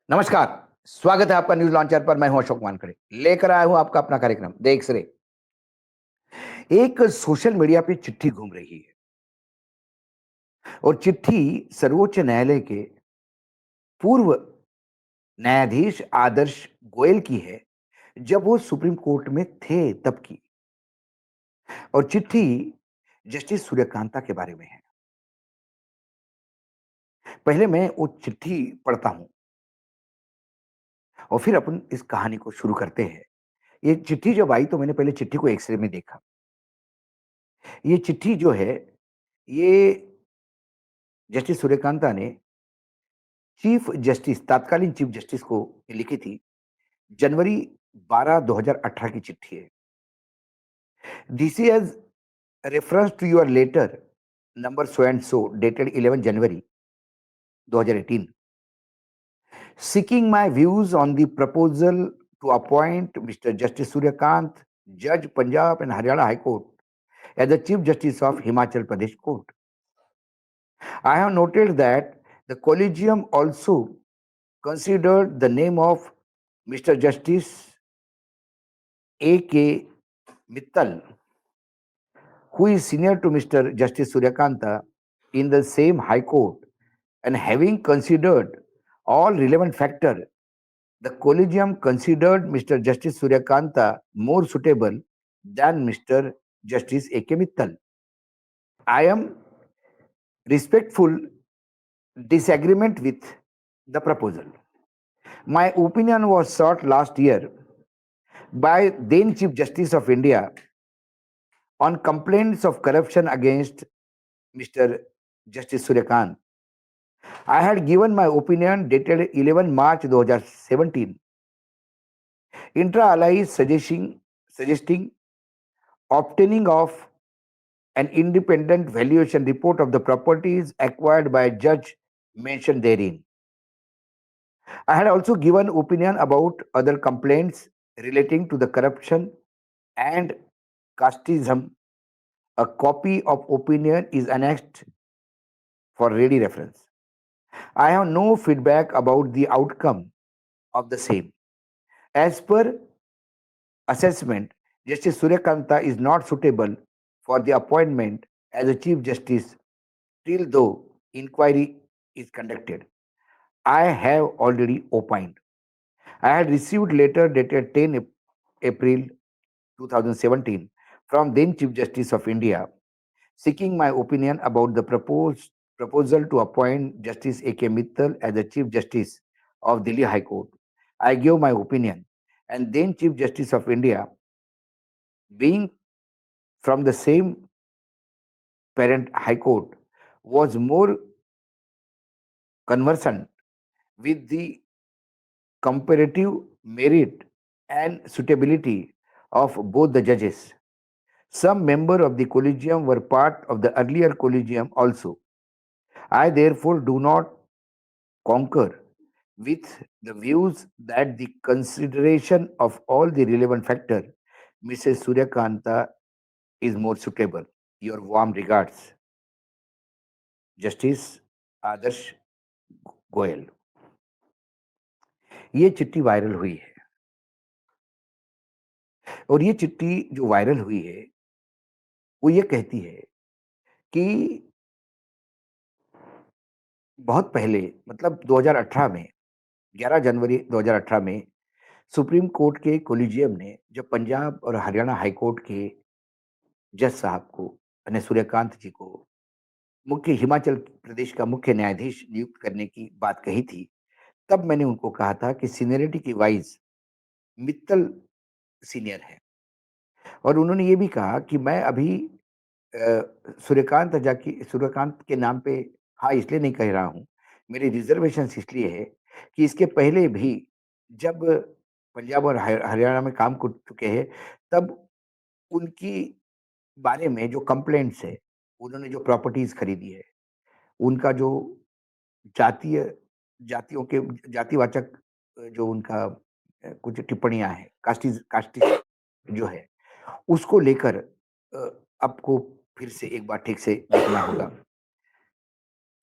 नमस्कार, स्वागत है आपका न्यूज़ लॉन्चर पर। मैं हूं अशोक वानखड़े। लेकर आया हूं आपका अपना कार्यक्रम देख सरे। एक सोशल मीडिया पे चिट्ठी घूम रही है और चिट्ठी सर्वोच्च न्यायालय के पूर्व न्यायाधीश आदर्श गोयल की है, जब वो सुप्रीम कोर्ट में थे तब की। और चिट्ठी जस्टिस सूर्यकांता के बारे में है। पहले मैं वो चिट्ठी पढ़ता हूं और फिर अपन इस कहानी को शुरू करते हैं। ये चिट्ठी जब आई तो मैंने पहले चिट्ठी को एक्सरे में देखा। ये चिट्ठी जो है, ये जस्टिस सूर्यकांता ने चीफ जस्टिस तत्कालीन चीफ जस्टिस को लिखी थी। जनवरी 12 2018 की चिट्ठी है। This is reference to your letter number so and so dated 11 January 2018 seeking my views on the proposal to appoint Mr. Justice Suryakant, Judge Punjab and Haryana High Court, as the Chief Justice of Himachal Pradesh Court. I have noted that the Collegium also considered the name of Mr. Justice A.K. Mittal, who is senior to Mr. Justice Suryakanta in the same High Court, and having considered all relevant factors, the Collegium considered Mr. Justice Suryakanta more suitable than Mr. Justice A.K. Mittal. I am respectful disagreement with the proposal. My opinion was sought last year by then Chief Justice of India on complaints of corruption against Mr. Justice Suryakant. I had given my opinion dated 11 March 2017. Intra alia is suggesting obtaining of an independent valuation report of the properties acquired by a judge mentioned therein. I had also given opinion about other complaints relating to the corruption and casteism. A copy of opinion is annexed for ready reference. I have no feedback about the outcome of the same. As per assessment, Justice Suryakanta is not suitable for the appointment as a Chief Justice till though inquiry is conducted. I have already opined. I had received letter dated 10 April 2017 from then Chief Justice of India seeking my opinion about the proposal to appoint Justice A.K. Mittal as the Chief Justice of Delhi High Court. I gave my opinion, and then Chief Justice of India, being from the same parent High Court, was more conversant with the comparative merit and suitability of both the judges. Some member of the collegium were part of the earlier collegium also. I therefore do not concur with the views that the consideration of all the relevant factors, Mrs. Suryakanta is more suitable. Your warm regards, justice Adarsh Goyal. ये चिट्ठी viral हुई है और ये चिट्ठी जो viral हुई है वो ये कहती है कि बहुत पहले मतलब 2018 में 11 जनवरी 2018 में सुप्रीम कोर्ट के कोलिजियम ने जब पंजाब और हरियाणा हाई कोर्ट के जज साहब को यानी सूर्यकांत जी को मुख्य हिमाचल प्रदेश का मुख्य न्यायाधीश नियुक्त करने की बात कही थी, तब मैंने उनको कहा था कि सीनियरिटी की वाइज मित्तल सीनियर है। और उन्होंने ये भी कहा कि मैं अभी सूर्यकांत के नाम पे हाँ इसलिए नहीं कह रहा हूँ, मेरी रिजर्वेशंस इसलिए है कि इसके पहले भी जब पंजाब और हरियाणा में काम कर चुके हैं, तब उनकी बारे में जो कंप्लेंट्स है, उन्होंने जो प्रॉपर्टीज़ खरीदी है, उनका जो जातीय जातियों के जातिवाचक जो उनका कुछ टिप्पणियाँ हैं, कास्टिस्ट जो है, उसको लेकर आपको फिर से एक बार ठीक से देखना होगा।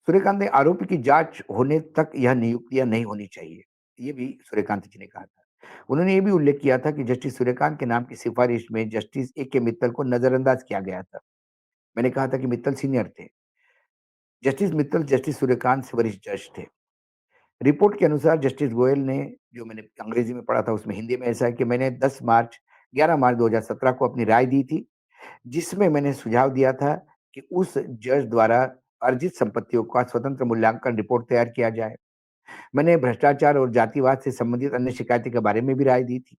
सूर्यकांत ने आरोपी की जांच होने तक यह नियुक्तियां नहीं होनी चाहिए। ये भी सूर्यकांत जी ने कहा था। उन्होंने ये भी उल्लेख किया था कि जस्टिस सूर्यकांत के नाम की सिफारिश में जस्टिस ए.के. मित्तल को नज़रअंदाज किया गया था। मैंने कहा था कि मित्तल सीनियर थे। जस्टिस मित्तल जस्टिस सूर्यकांत से वरिष्ठ जज थे। रिपोर्ट के अनुसार जस्टिस गोयल ने, जो मैंने अंग्रेजी में पढ़ा था उसमें हिंदी में ऐसा है कि मैंने 11 मार्च 2017 को अपनी राय दी थी, जिसमें मैंने सुझाव दिया था कि उस जज द्वारा अर्जित संपत्तियों का स्वतंत्र मूल्यांकन रिपोर्ट तैयार किया जाए। मैंने भ्रष्टाचार और जातिवाद से संबंधित अन्य शिकायतों के बारे में भी राय दी थी।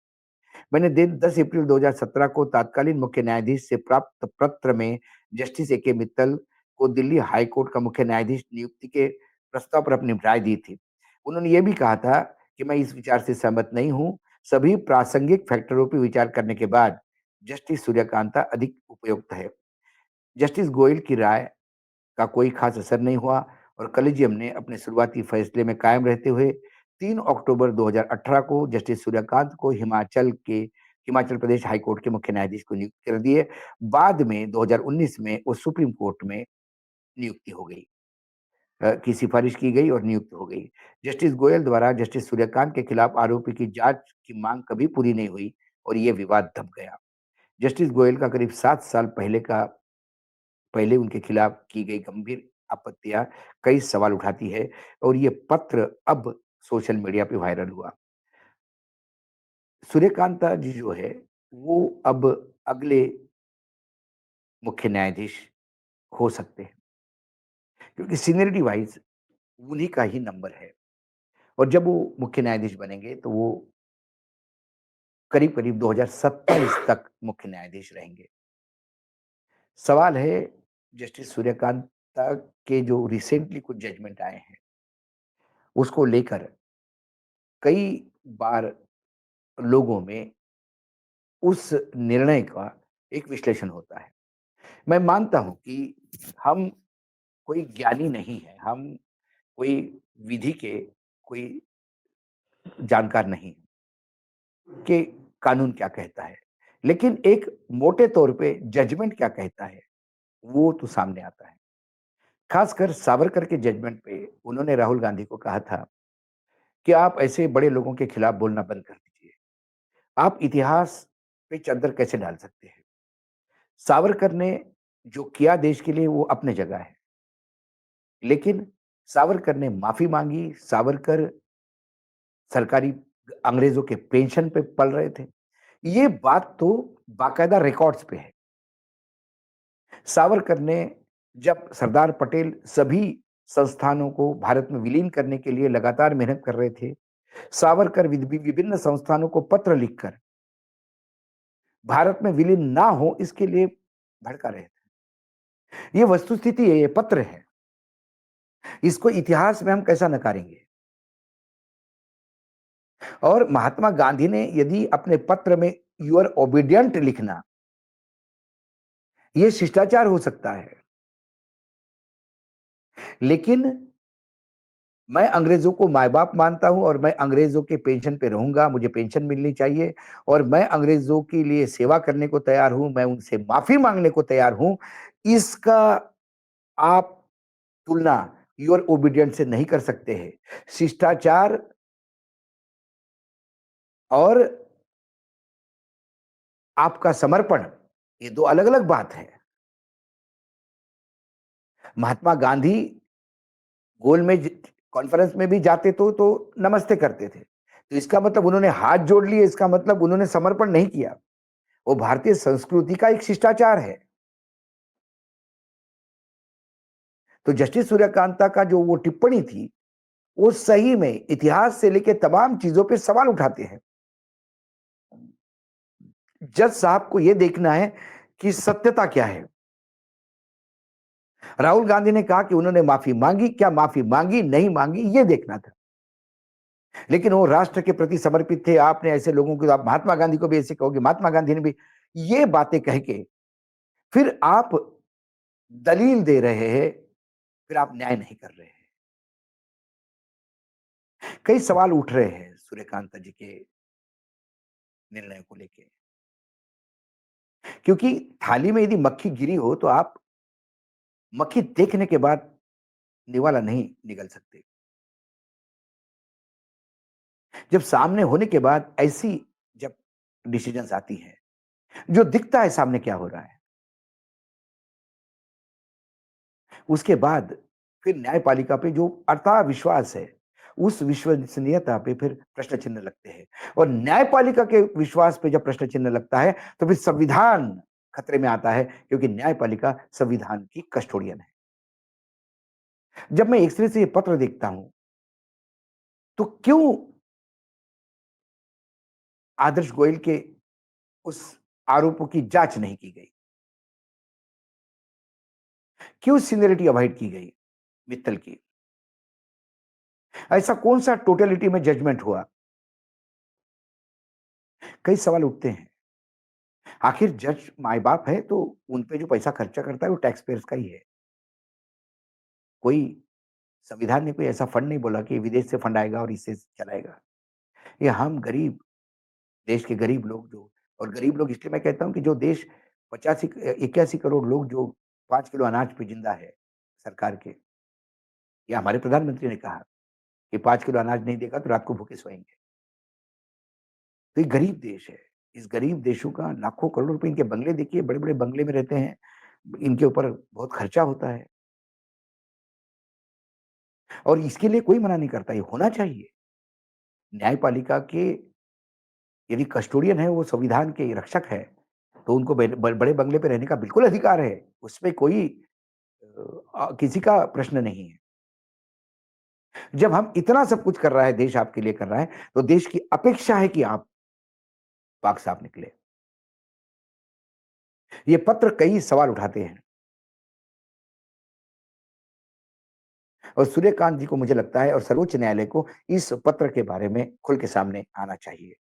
मैंने दिन 10 अप्रैल 2017 को तत्कालीन मुख्य न्यायाधीश से प्राप्त पत्र में जस्टिस ए.के. मित्तल को दिल्ली हाई कोर्ट का मुख्य न्यायाधीश नियुक्ति के प्रस्ताव पर अपनी राय दी थी। उन्होंने ये भी कहा था कि मैं इस विचार से सहमत नहीं हूँ। सभी प्रासंगिक फैक्टरों पर विचार करने के बाद जस्टिस सूर्यकांता अधिक उपयुक्त है। जस्टिस गोयल की राय का कोई खास असर नहीं हुआ और कॉलेजियम ने अपने शुरुआती फैसले में कायम रहते हुए 3 अक्टूबर 2018 को जस्टिस सूर्यकांत को हिमाचल प्रदेश हाई कोर्ट के मुख्य न्यायाधीश को नियुक्त कर दिए। बाद में 2019 में वो सुप्रीम कोर्ट में नियुक्ति हो गई, की सिफारिश की गई और नियुक्त हो गई। जस्टिस गोयल द्वारा जस्टिस सूर्यकांत के खिलाफ आरोपी की जांच की मांग कभी पूरी नहीं हुई और ये विवाद दब गया। जस्टिस गोयल का करीब 7 साल पहले उनके खिलाफ की गई गंभीर आपत्तियां कई सवाल उठाती है और ये पत्र अब सोशल मीडिया पे वायरल हुआ। सूर्यकांता जी जो है, वो अब अगले मुख्य न्यायाधीश हो सकते हैं, क्योंकि सीनियरिटी वाइज उन्हीं का ही नंबर है और जब वो मुख्य न्यायाधीश बनेंगे तो वो करीब करीब 2027 तक मुख्य न्यायाधीश रहेंगे। सवाल है, जस्टिस सूर्यकांता के जो रिसेंटली कुछ जजमेंट आए हैं उसको लेकर कई बार लोगों में उस निर्णय का एक विश्लेषण होता है। मैं मानता हूँ कि हम कोई ज्ञानी नहीं हैं, हम कोई विधि के कोई जानकार नहीं कि कानून क्या कहता है। लेकिन एक मोटे तौर पे जजमेंट क्या कहता है, वो तो सामने आता है। खासकर सावरकर के जजमेंट पे उन्होंने राहुल गांधी को कहा था कि आप ऐसे बड़े लोगों के खिलाफ बोलना बंद कर दीजिए। आप इतिहास पे चद्दर कैसे डाल सकते हैं? सावरकर ने जो किया देश के लिए वो अपने जगह है। लेकिन सावरकर ने माफी मांगी, सावरकर सरकारी अंग्रेजों के पेंशन पे पल रहे थे। ये बात तो बाकायदा रिकॉर्ड्स पे है। सावरकर ने जब सरदार पटेल सभी संस्थानों को भारत में विलीन करने के लिए लगातार मेहनत कर रहे थे, सावरकर विभिन्न संस्थानों को पत्र लिखकर भारत में विलीन ना हो इसके लिए भड़का रहे थे। ये वस्तुस्थिति है, ये पत्र है। इसको इतिहास में हम कैसा नकारेंगे? और महात्मा गांधी ने यदि अपने पत्र में यू आर ओबीडियंट लिखना, ये शिष्टाचार हो सकता है। लेकिन मैं अंग्रेजों को माँ-बाप मानता हूँ और मैं अंग्रेजों के पेंशन पे रहूँगा, मुझे पेंशन मिलनी चाहिए और मैं अंग्रेजों के लिए सेवा करने को तैयार हूँ, मैं उनसे माफ़ी माँगने को तैयार हूँ। इसका आप तुलना योर ओबीडिएंट से नहीं कर सकते हैं। शिष्टाचार और आपका समर्पण, ये 2 अलग-अलग बात है। महात्मा गांधी गोलमेज कॉन्फ्रेंस में भी जाते तो नमस्ते करते थे। तो इसका मतलब उन्होंने हाथ जोड़ लिए, इसका मतलब उन्होंने समर्पण नहीं किया। वो भारतीय संस्कृति का एक शिष्टाचार है। तो जस्टिस सूर्यकांता का जो वो टिप्पणी थी, वो सही में इतिहास से लेके तमाम चीज़ों पे सवाल उठाते हैं। जज साहब को ये देखना है कि सत्यता क्या है। राहुल गांधी ने कहा कि उन्होंने माफी मांगी, क्या माफी मांगी, नहीं मांगी, ये देखना था। लेकिन वो राष्ट्र के प्रति समर्पित थे। आपने ऐसे लोगों को, आप महात्मा गांधी को भी ऐसे कहोगे, महात्मा गांधी ने भी ये बातें कह के फिर आप दलील दे रहे हैं, फिर आप न्याय नहीं कर रहे हैं। कई सवाल उठ रहे हैं सूर्यकांत जी के निर्णय को लेके, क्योंकि थाली में यदि मक्खी गिरी हो तो आप मक्खी देखने के बाद निवाला नहीं निगल सकते। जब सामने होने के बाद ऐसी जब डिसीजंस आती हैं, जो दिखता है सामने क्या हो रहा है, उसके बाद फिर न्यायपालिका पे जो अथाह विश्वास है, उस विश्वसनीयता पे फिर प्रश्न चिन्ह लगते हैं और न्यायपालिका के विश्वास पे जब प्रश्न चिन्ह लगता है, तो फिर संविधान खतरे में आता है क्योंकि न्यायपालिका संविधान की कस्टोडियन है। जब मैं एक तरह से ये पत्र देखता हूँ, तो क्यों आदर्श गोयल के उस आरोपों की जांच नहीं की गई? क्यों सीनियरिटी अवॉइड की गई मित्तल की? ऐसा कौन-सा टोटलिटी में जजमेंट हुआ? कई सवाल उठते हैं। आखिर जज माँ-बाप है तो उन पे जो पैसा खर्चा करता है वो टैक्स पेयर्स का ही है। कोई संविधान ने कोई ऐसा फंड नहीं बोला कि विदेश से फंड आएगा और इससे चलाएगा। ये हम गरीब, देश के गरीब लोग जो और गरीब लोग इसलिए मैं कहता हूँ कि जो देश 81 करोड़ लोग जो 5 किलो अनाज पे ज़िंदा है, सरकार के या हमारे प्रधानमंत्री ने कहा कि 5 किलो अनाज नहीं देगा तो रात को भूखे सोएँगे। तो ये गरीब देश है। इस गरीब देशों का लाखों करोड़ों रुपए इनके बंगले देखिए, बड़े-बड़े बंगले में रहते हैं। इनके ऊपर बहुत खर्चा होता है और इसके लिए कोई मना नहीं करता, ये होना चाहिए। न्यायपालिका के यदि कस्टोडियन है, वो संविधान के रक्षक है, तो उनको बड़े बंगले पे रहने का बिल्कुल अधिकार है। उसमें कोई किसी का प्रश्न नहीं है। जब हम इतना सब कुछ कर रहा है, देश आपके लिए कर रहा है, तो देश की अपेक्षा है कि आप पाक साफ निकले। ये पत्र कई सवाल उठाते हैं और सूर्यकांत जी को मुझे लगता है और सर्वोच्च न्यायालय को इस पत्र के बारे में खुल के सामने आना चाहिए।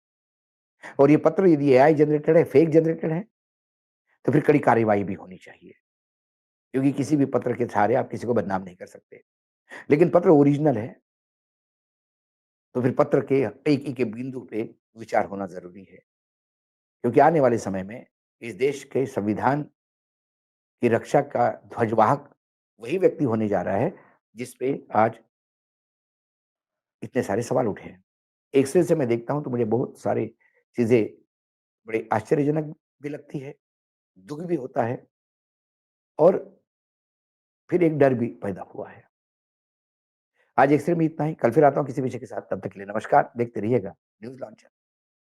और ये पत्र यदि एआई जनरेटेड है, फेक जनरेटेड है, तो फिर कड़ी कार्रवाई भी होनी चाहिए। क्योंकि किसी भी पत्र के सहारे आप किसी को बदनाम नहीं कर सकते। लेकिन पत्र ओरिजिनल है, तो फिर पत्र के एक एक बिंदु पे विचार होना ज़रूरी है। क्योंकि आने वाले समय में इस देश के संविधान की रक्षा का ध्वजवाहक वही व्यक्ति होने जा रहा है, जिस पे आज इतने सारे सवाल उठे हैं। एक सिरे से मैं देखता हूँ तो मुझे बहुत सारी चीज़ें बड़ी आश्चर्यजनक भी लगती है, दुःख भी होता है और फिर एक डर भी पैदा हुआ है। आज एक सिरे में इतना ही, कल फिर आता हूँ किसी विषय के साथ, तब तक के लिए नमस्कार, देखते रहिएगा न्यूज़ लॉन्चर।